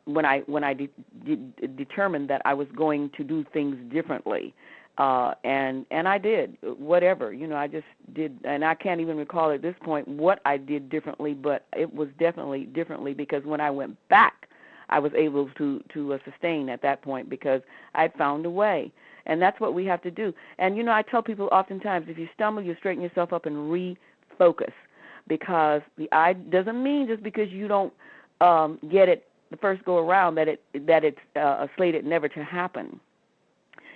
when I determined that I was going to do things differently. And I did, whatever, I just did, and I can't even recall at this point what I did differently, but it was definitely differently, because when I went back, I was able to sustain at that point, because I'd found a way. And that's what we have to do. And, I tell people oftentimes, if you stumble, you straighten yourself up and refocus, because the eye doesn't mean just because you don't get it the first go around that it's slated never to happen.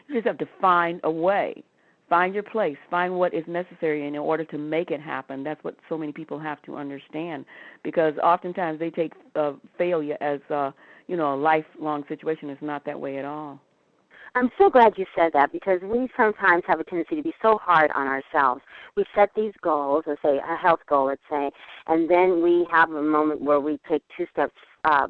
You just have to find a way, find your place, find what is necessary in order to make it happen. That's what so many people have to understand, because oftentimes they take failure as a lifelong situation. It's not that way at all. I'm so glad you said that, because we sometimes have a tendency to be so hard on ourselves. We set these goals, let's say a health goal, let's say, and then we have a moment where we take 2 steps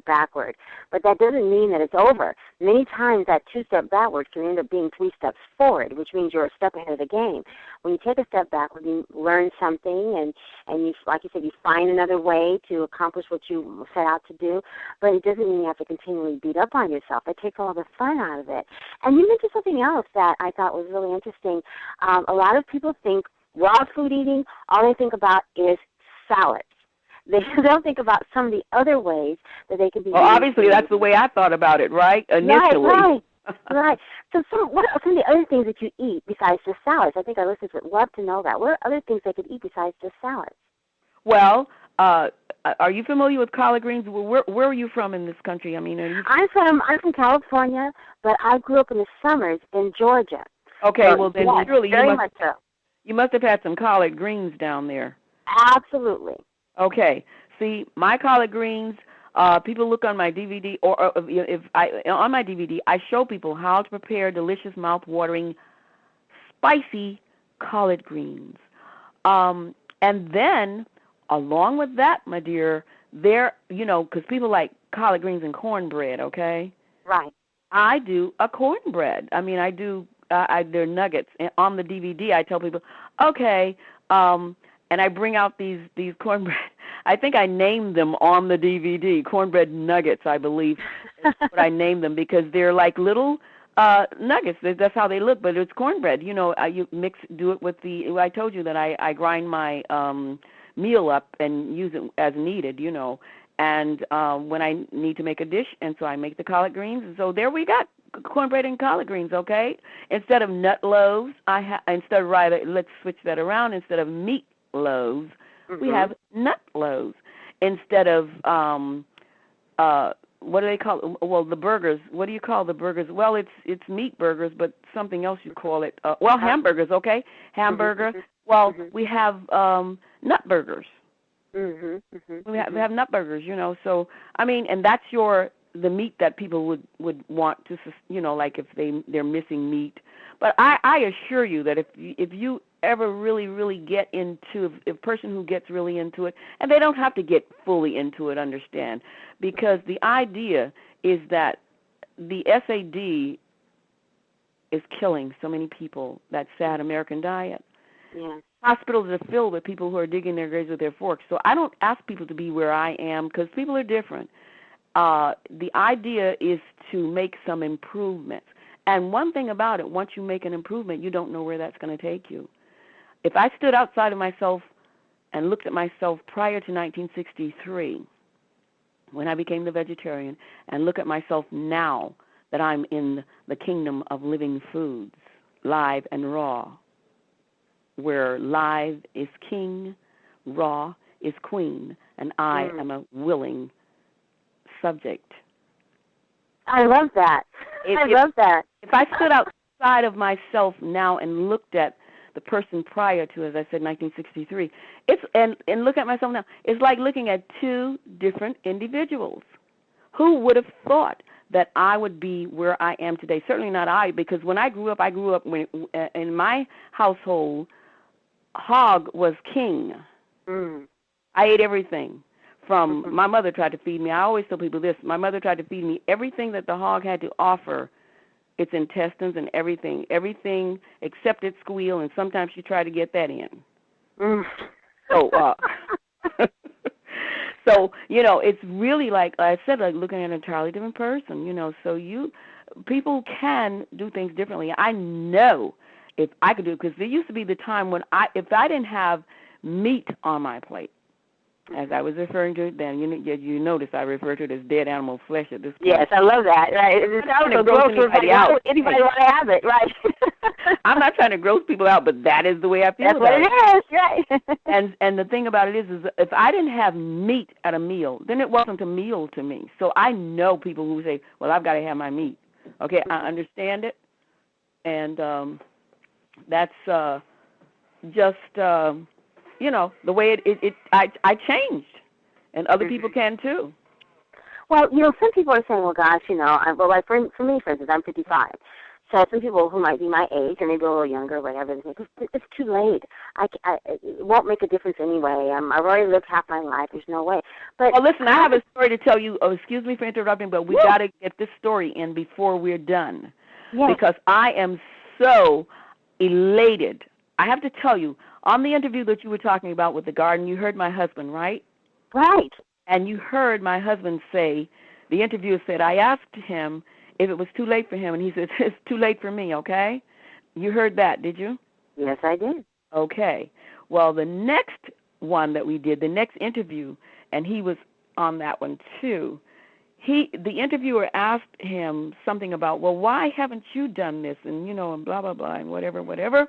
backward. But that doesn't mean that it's over. Many times that 2-step backwards can end up being 3 steps forward, which means you're a step ahead of the game. When you take a step backward, you learn something, and you, like you said, you find another way to accomplish what you set out to do. But it doesn't mean you have to continually beat up on yourself. It takes all the fun out of it. And you mentioned something else that I thought was really interesting. A lot of people think raw food eating, all they think about is salads. They don't think about some of the other ways that they can be. Well, obviously, that's the way I thought about it, right? Initially. Right. Right. So what are some of the other things that you eat besides just salads? I think our listeners would love to know that. What are other things they could eat besides just salads? Well, are you familiar with collard greens? Where are you from in this country? I mean, I'm from California, but I grew up in the summers in Georgia. Okay, so, well then yes, surely you must have had some collard greens down there. Absolutely. Okay. See, my collard greens. People look on my DVD, or on my DVD, I show people how to prepare delicious, mouth-watering, spicy collard greens. And then, along with that, my dear, because people like collard greens and cornbread. Okay. Right. I do a cornbread. I mean, I do. They're nuggets. And on the DVD, I tell people, okay, and I bring out these cornbread. I think I named them on the DVD, cornbread nuggets, I believe. That's what I named them, because they're like little nuggets. That's how they look, but it's cornbread. You do it with I told you that I grind my meal up and use it as needed, and when I need to make a dish, and so I make the collard greens. And so there we got cornbread and collard greens, okay? Instead of nut loaves, let's switch that around. Instead of meat loaves, we have nut loaves. Instead of what do they call? Well, the burgers. What do you call the burgers? Well, it's meat burgers, but something else you call it. Hamburgers. Okay, hamburger. Well, we have nut burgers. We have nut burgers. So I mean, and that's the meat that people would want to, like if they're missing meat. But I assure you that if you ever really, really get into, a person who gets really into it, and they don't have to get fully into it, understand, because the idea is that the SAD is killing so many people, that sad American diet. Yeah. Hospitals are filled with people who are digging their graves with their forks. So I don't ask people to be where I am, because people are different. The idea is to make some improvements. And one thing about it, once you make an improvement, you don't know where that's going to take you. If I stood outside of myself and looked at myself prior to 1963, when I became the vegetarian, and look at myself now that I'm in the kingdom of living foods, live and raw, where live is king, raw is queen, and I am a willing subject. I love that. I love that. If I stood outside of myself now and looked at the person prior to, as I said, 1963, and look at myself now, it's like looking at two different individuals. Who would have thought that I would be where I am today? Certainly not I, because when I grew up when, in my household, hog was king. I ate everything. From my mother tried to feed me. I always tell people this. My mother tried to feed me everything that the hog had to offer, its intestines and everything except its squeal, and sometimes she tried to get that in. So, so it's really like I said, like looking at an entirely different person. So people can do things differently. I know if I could do it, because there used to be the time when if I didn't have meat on my plate, as I was referring to it then, you notice I refer to it as dead animal flesh at this point. Yes, I love that. Right? It's so gross. Anybody want to have it, right? I'm not trying to gross people out, but that is the way I feel That's about it. That's what it is, right? And the thing about it is if I didn't have meat at a meal, then it wasn't a meal to me. So I know people who say, well, I've got to have my meat. Okay, I understand it, and that's just... the way I changed, and other people can too. Well, some people are saying, well, gosh, like for me, for instance, I'm 55. So some people who might be my age or maybe a little younger or whatever, they think, it's too late. It won't make a difference anyway. I've already lived half my life. There's no way. But well, listen, I have a story to tell you. Oh, excuse me for interrupting, but we got to get this story in before we're done. Yes. Because I am so elated. I have to tell you, on the interview that you were talking about with the garden, you heard my husband, right? Right. And you heard my husband say, the interviewer said, I asked him if it was too late for him, and he said, it's too late for me, okay? You heard that, did you? Yes, I did. Okay. Well, the next one that we did, the next interview, and he was on that one too, the interviewer asked him something about, well, why haven't you done this, and, and blah, blah, blah, and whatever.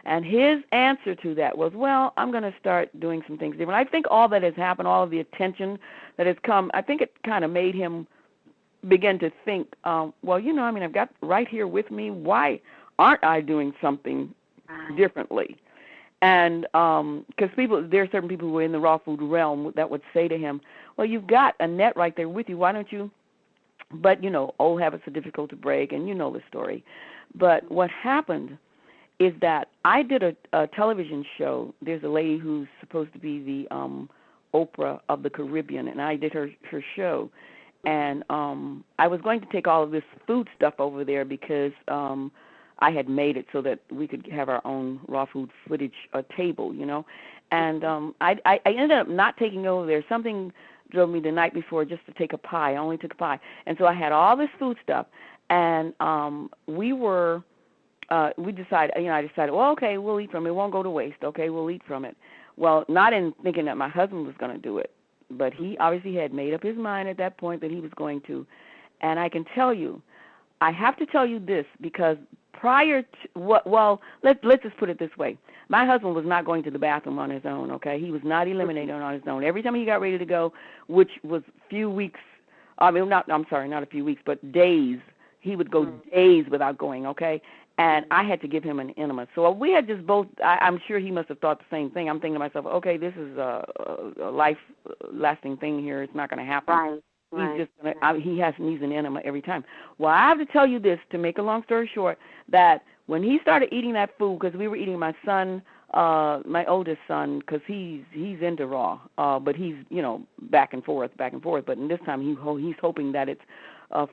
And his answer to that was, well, I'm going to start doing some things different. I think all that has happened, all of the attention that has come, I think it kind of made him begin to think, I've got right here with me, why aren't I doing something differently? And because there are certain people who are in the raw food realm that would say to him, well, you've got Annette right there with you. Why don't you? But, old habits are difficult to break, and you know the story. But what happened is that I did a television show. There's a lady who's supposed to be the Oprah of the Caribbean, and I did her show. And I was going to take all of this food stuff over there because I had made it so that we could have our own raw food footage table, And I ended up not taking over there. Something drove me the night before just to take a pie. I only took a pie. And so I had all this food stuff. And we decided, I decided, well, okay, we'll eat from it. It won't go to waste. Okay, we'll eat from it. Well, not in thinking that my husband was going to do it, but he obviously had made up his mind at that point that he was going to. And I can tell you, I have to tell you this because prior to, let's just put it this way. My husband was not going to the bathroom on his own, okay? He was not eliminating on his own. Every time he got ready to go, which was few weeks, not a few weeks, but days, he would go days without going, okay? And I had to give him an enema. So we had just both, I'm sure he must have thought the same thing. I'm thinking to myself, okay, this is a life-lasting thing here. It's not going to happen. Right. He needs an enema every time. Well, I have to tell you this, to make a long story short, that when he started eating that food, because we were eating my son, my oldest son, because he's into raw, but he's, back and forth. But in this time, he's hoping that it's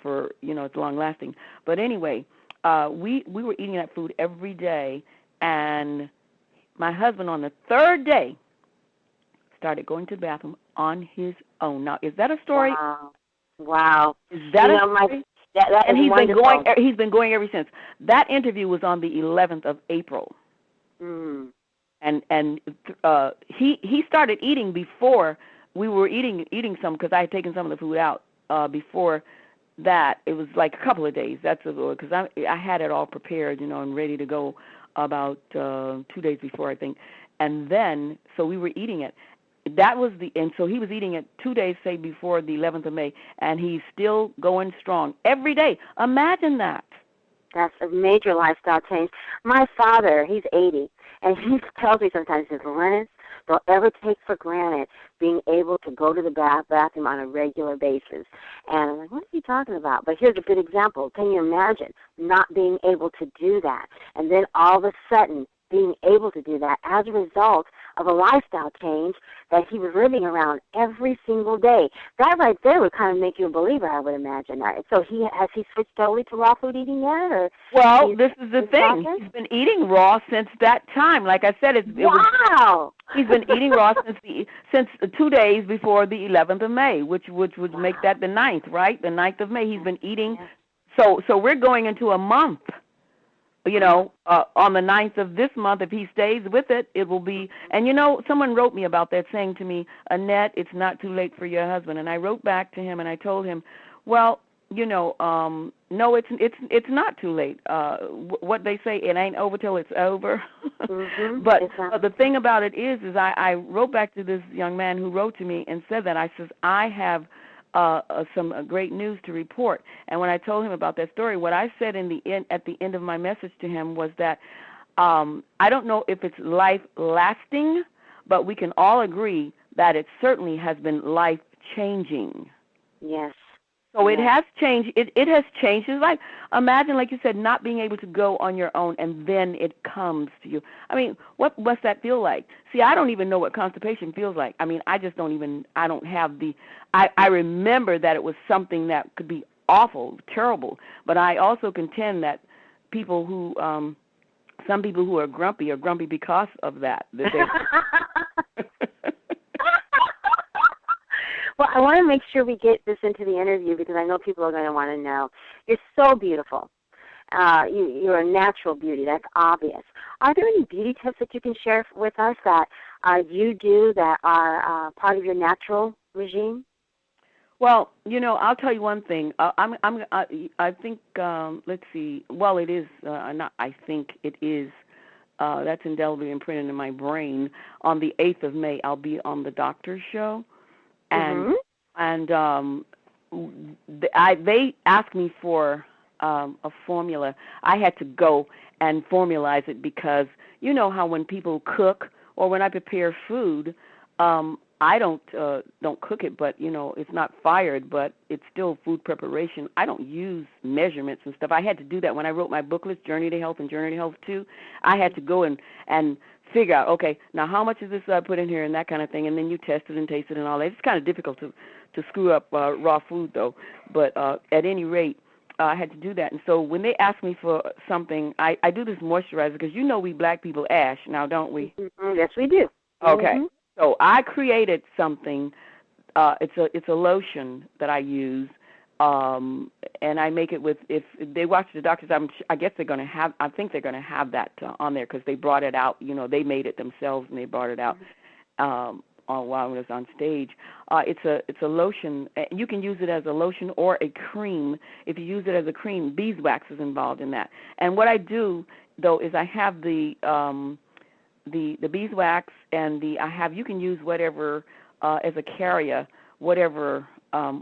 for, it's long-lasting. But anyway, we were eating that food every day, and my husband on the third day started going to the bathroom on his own. Now, is that a story? Wow. Is that a story? And he's been going ever since. That interview was on the 11th of April. Mm. And he started eating before we were eating some, because I had taken some of the food out before that. It was like a couple of days. That's because I had it all prepared, and ready to go about 2 days before, I think. And then, so we were eating it. And so he was eating it 2 days, say, before the 11th of May, and he's still going strong every day. Imagine that. That's a major lifestyle change. My father, he's 80, and he tells me sometimes, he says, Lynnis, don't ever take for granted being able to go to the bathroom on a regular basis. And I'm like, what are you talking about? But here's a good example. Can you imagine not being able to do that? And then all of a sudden being able to do that as a result of a lifestyle change that he was living around every single day. That right there would kind of make you a believer, I would imagine. So has he switched totally to raw food eating yet? Or well, this is the thing. He's been eating raw since that time. Like I said, he's been eating raw since 2 days before the 11th of May, which would make that the 9th, right? The 9th of May. He's been eating. So we're going into a month. On the 9th of this month, if he stays with it, it will be. And, someone wrote me about that, saying to me, Annette, it's not too late for your husband. And I wrote back to him, and I told him, well, no, it's not too late. What they say, it ain't over till it's over. Mm-hmm. But the thing about it is I wrote back to this young man who wrote to me and said that. I says, I have some great news to report. And when I told him about that story, what I said at the end of my message to him was that I don't know if it's life-lasting, but we can all agree that it certainly has been life-changing. Yes. So it has changed. It has changed. It's like, imagine, like you said, not being able to go on your own, and then it comes to you. I mean, what must that feel like? See, I don't even know what constipation feels like. I mean, I just don't even, I don't have the, I remember that it was something that could be awful, terrible, but I also contend that people who, some people who are grumpy because of that. Well, I want to make sure we get this into the interview because I know people are going to want to know. You're so beautiful. You're a natural beauty. That's obvious. Are there any beauty tips that you can share with us that you do that are part of your natural regime? Well, you know, I'll tell you one thing. I think. Let's see. Well, it is. Not. I think it is. That's indelibly imprinted in my brain. On the 8th of May, I'll be on the doctor's show. And they asked me for a formula. I had to go and formalize it because you know how when people cook or when I prepare food, I don't cook it, but you know it's not fired, but it's still food preparation. I don't use measurements and stuff. I had to do that when I wrote my booklets, Journey to Health and Journey to Health 2. I had to go and figure out, okay, now how much is this I put in here and that kind of thing, and then you test it and taste it and all that. It's kind of difficult to screw up raw food, though. But at any rate, I had to do that. And so when they ask me for something, I do this moisturizer because you know we black people ash now, don't we? Mm-hmm. Yes, we do. Okay. Mm-hmm. So I created something. It's a lotion that I use. And I make it with, if they watch the doctors, I guess they're going to have, I think they're going to have that on there because they brought it out, you know, they made it themselves and they brought it out while I was on stage. It's a lotion. You can use it as a lotion or a cream. If you use it as a cream, beeswax is involved in that. And what I do, though, is I have the beeswax and you can use whatever as a carrier, whatever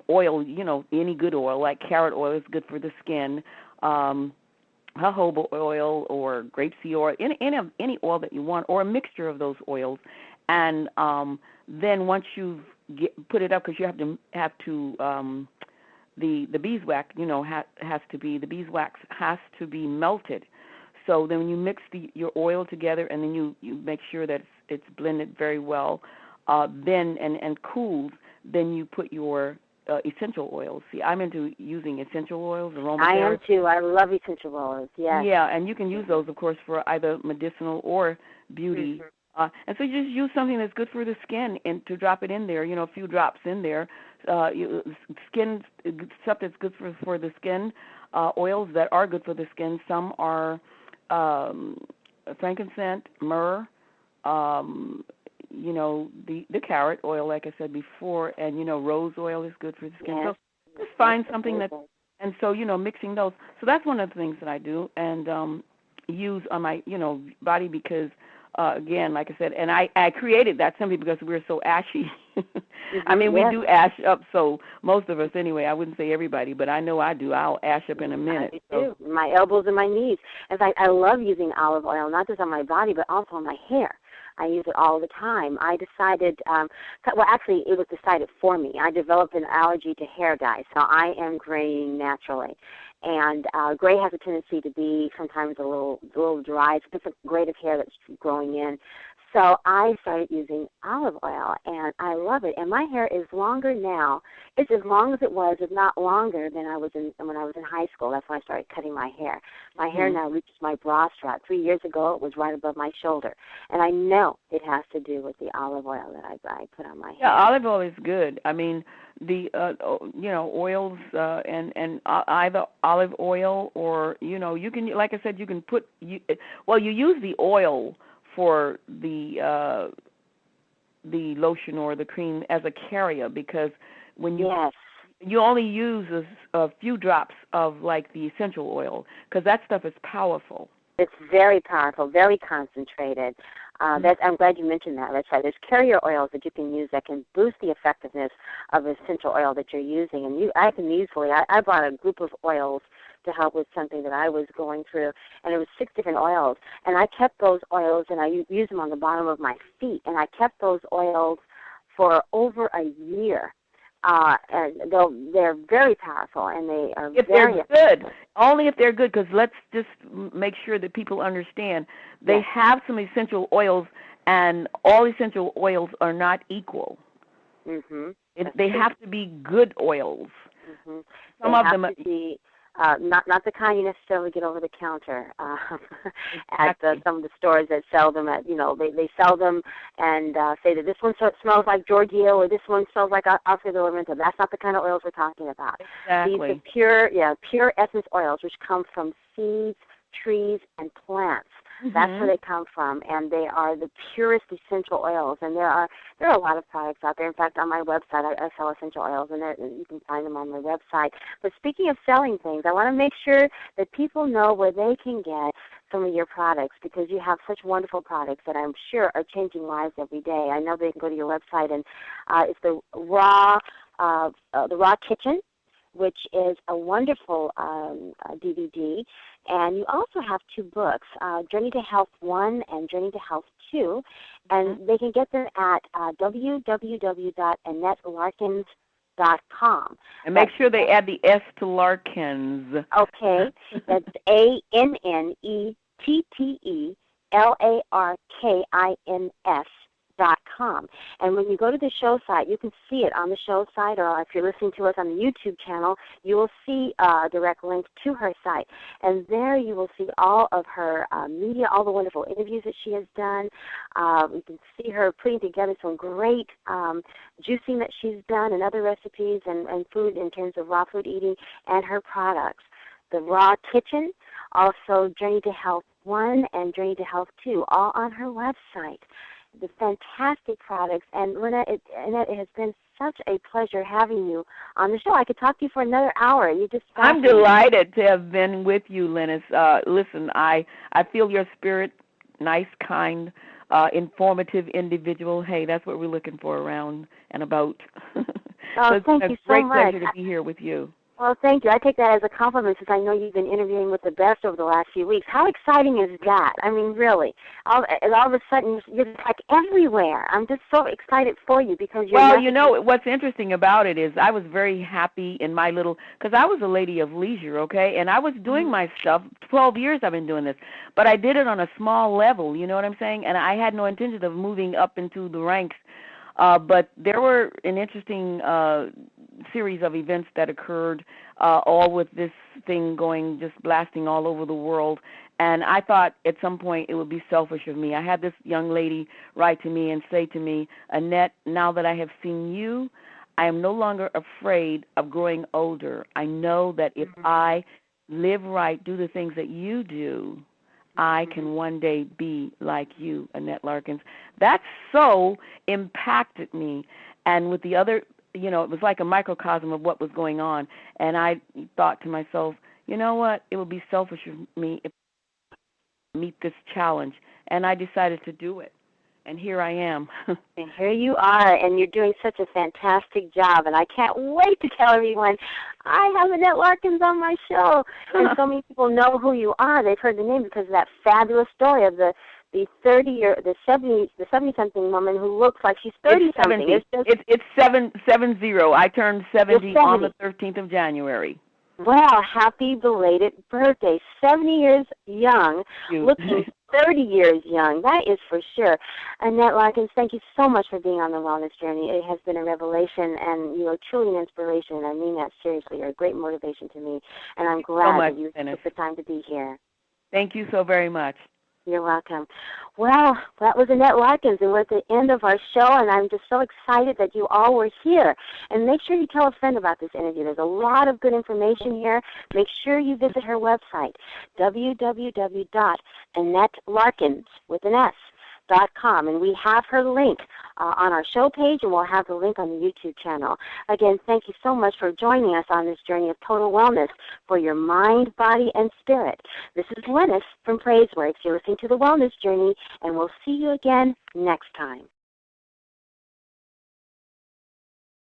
oil, you know, any good oil, like carrot oil is good for the skin, jojoba oil or grapeseed oil, any oil that you want, or a mixture of those oils. And then once you put it up, because you have to the beeswax, you know, the beeswax has to be melted. So then when you mix your oil together and then you make sure that it's blended very well, then and cooled, then you put your essential oils. See, I'm into using essential oils, aromatherapy. I am too. I love essential oils. Yes. Yeah, and you can use those, of course, for either medicinal or beauty. Mm-hmm. And so you just use something that's good for the skin and to drop it in there. You know, a few drops in there. Skin stuff that's good for the skin. Oils that are good for the skin. Some are frankincense, myrrh. You know, the carrot oil, like I said before, and, you know, rose oil is good for the skin. Yes. So just find something that, and so, you know, mixing those. So that's one of the things that I do and use on my, you know, body because, again, like I said, and I created that simply because we're so ashy. I mean, we do ash up, so most of us anyway. I wouldn't say everybody, but I know I do. I'll ash up in a minute. I do too. My elbows and my knees. In fact, I love using olive oil, not just on my body, but also on my hair. I use it all the time. I decided, well, actually, it was decided for me. I developed an allergy to hair dye, so I am graying naturally. And gray has a tendency to be sometimes a little dry. It's a different grade of hair that's growing in. So I started using olive oil, and I love it. And my hair is longer now. It's as long as it was, if not longer, than when I was in high school. That's when I started cutting my hair. My hair now reaches my bra strap. 3 years ago, it was right above my shoulder. And I know it has to do with the olive oil that I put on my hair. Yeah, olive oil is good. I mean, the you know, oils and either olive oil or, you know, you can, like I said, you can put you use the oil for the lotion or the cream as a carrier because when you only use a few drops of like the essential oil because that stuff is powerful. It's very powerful, very concentrated. I'm glad you mentioned that. That's right. There's carrier oils that you can use that can boost the effectiveness of essential oil that you're using. And I can easily, I bought a group of oils to help with something that I was going through, and it was 6 different oils. And I kept those oils, and I used them on the bottom of my feet, and I kept those oils for over a year. and they're very powerful, and they are if they're good. Only if they're good, because let's just make sure that people understand they have some essential oils, and all essential oils are not equal. Mm-hmm. They have to be good oils. Mm-hmm. Some of them have to be not the kind you necessarily get over the counter at some of the stores that sell them. They sell them and say that this one smells like Giorgio or this one smells like Alfredo Lorento. That's not the kind of oils we're talking about. Exactly. These are pure essence oils, which come from seeds, trees, and plants. Mm-hmm. That's where they come from, and they are the purest essential oils. And there are a lot of products out there. In fact, on my website, I sell essential oils, and you can find them on my website. But speaking of selling things, I want to make sure that people know where they can get some of your products, because you have such wonderful products that I'm sure are changing lives every day. I know they can go to your website, and it's the Raw Kitchen, which is a wonderful DVD. And you also have 2 books, Journey to Health 1 and Journey to Health 2. And they can get them at www.AnnetteLarkins.com. And make sure they add the S to Larkins. Okay. That's ANNETTELARKINS.com. And when you go to the show site, you can see it on the show site, or if you're listening to us on the YouTube channel, you will see a direct link to her site. And there you will see all of her media, all the wonderful interviews that she has done. You can see her putting together some great juicing that she's done and other recipes and food in terms of raw food eating and her products. The Raw Kitchen, also Journey to Health 1 and Journey to Health 2, all on her website. The fantastic products. And Annette, it has been such a pleasure having you on the show. I could talk to you for another hour. I'm delighted to have been with you, Lynnis. Listen, I feel your spirit, nice, kind, informative individual. Hey, that's what we're looking for around and about. Oh, thank you so much. It's a great pleasure to be here with you. Well, thank you. I take that as a compliment, since I know you've been interviewing with the best over the last few weeks. How exciting is that? I mean, really. All of a sudden, you're like everywhere. I'm just so excited for you, because you're... Well, you know, what's interesting about it is I was very happy in my little... Because I was a lady of leisure, okay? And I was doing my stuff. 12 years I've been doing this. But I did it on a small level, you know what I'm saying? And I had no intention of moving up into the ranks. But there were an interesting series of events that occurred, all with this thing going, just blasting all over the world. And I thought at some point it would be selfish of me. I had this young lady write to me and say to me, Annette, now that I have seen you, I am no longer afraid of growing older. I know that if I live right, do the things that you do, I can one day be like you, Annette Larkins. That so impacted me. And with the other, you know, it was like a microcosm of what was going on. And I thought to myself, you know what, it would be selfish of me if I meet this challenge. And I decided to do it. And here I am. And here you are, and you're doing such a fantastic job. And I can't wait to tell everyone I have Annette Larkins on my show. And so many people know who you are. They've heard the name because of that fabulous story of the 70-something woman who looks like she's 30-something. It's 70. I turned 70 on the 13th of January. Well, happy belated birthday. 70 years young, looking 30 years young. That is for sure. Annette Larkins, thank you so much for being on the wellness journey. It has been a revelation, and you are truly an inspiration, and I mean that seriously. You're a great motivation to me, and I'm glad that you took the time to be here. Thank you so very much. You're welcome. Well, that was Annette Larkins, and we're at the end of our show, and I'm just so excited that you all were here. And make sure you tell a friend about this interview. There's a lot of good information here. Make sure you visit her website, www.AnnetteLarkins.com, and we have her link on our show page, and we'll have the link on the YouTube channel. Again, thank you so much for joining us on this journey of total wellness for your mind, body, and spirit. This is Lynnis from PraiseWorks. You're listening to The Wellness Journey, and we'll see you again next time.